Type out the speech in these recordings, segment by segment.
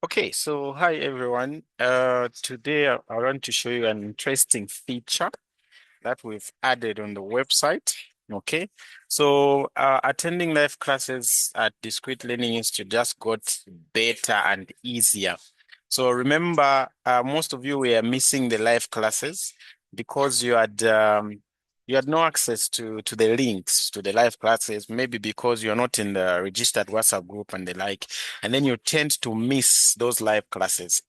Okay, so hi everyone. Today I want to show you an interesting feature that we've added on the website. Okay, so attending live classes at Discrete Learning Institute just got better and easier. So remember, most of you were missing the live classes because you had no access to the links to the live classes, maybe because you're not in the registered WhatsApp group and the like, and then you tend to miss those live classes.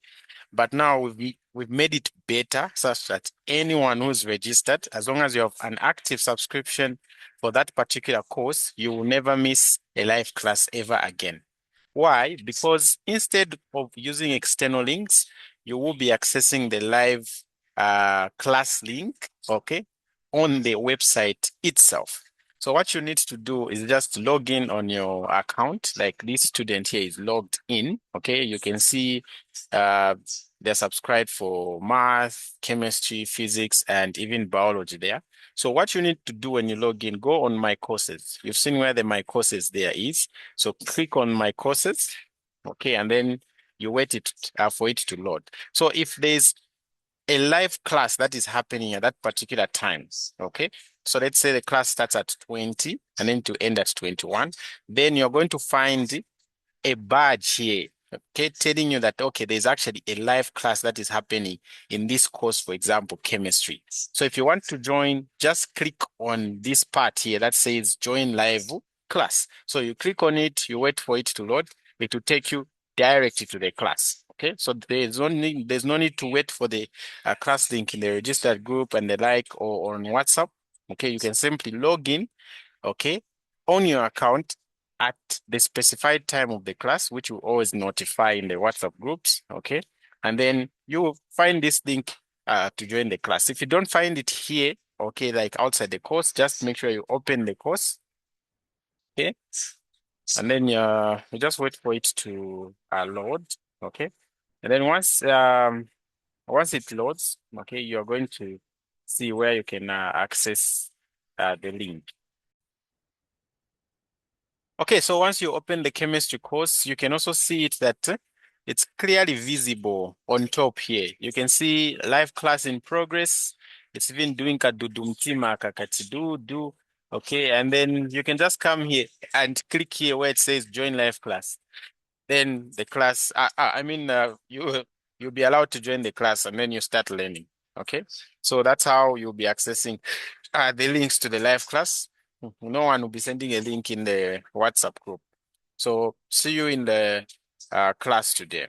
But now we've made it better such that anyone who's registered, as long as you have an active subscription for that particular course, you will never miss a live class ever again. Why? Because instead of using external links, you will be accessing the live class link, okay, on the website itself. So what you need to do is just log in on your account. Like this student here is logged in, okay? You can see uh, they're subscribed for math, chemistry, physics, and even biology there. So what you need to do when you log in, go on my courses. You've seen where the my courses there is. So click on my courses, okay, and then you wait for it to load. So if there's a live class that is happening at that particular time, okay, so let's say the class starts at 20 and then to end at 21, then you're going to find a badge here, okay, telling you that, okay, there's actually a live class that is happening in this course, for example, chemistry. So if you want to join, just click on this part here that says join live class. So you click on it, you wait for it to load, it will take you directly to the class. Okay, so there's no need to wait for the class link in the registered group and the like or on WhatsApp. Okay, you can simply log in, okay, on your account at the specified time of the class, which will always notify in the WhatsApp groups, okay? And then you will find this link to join the class. If you don't find it here, okay, like outside the course, just make sure you open the course, okay? And then you just wait for it to load, okay? And then once it loads, okay, you're going to see where you can access the link. Okay, so once you open the chemistry course, you can also see it that it's clearly visible on top here. You can see live class in progress. It's even doing kadudumtima kakatidu. Okay, and then you can just come here and click here where it says join live class. Then the class, you'll be allowed to join the class and then you start learning. Okay, so that's how you'll be accessing the links to the live class. No one will be sending a link in the WhatsApp group. So see you in the class today.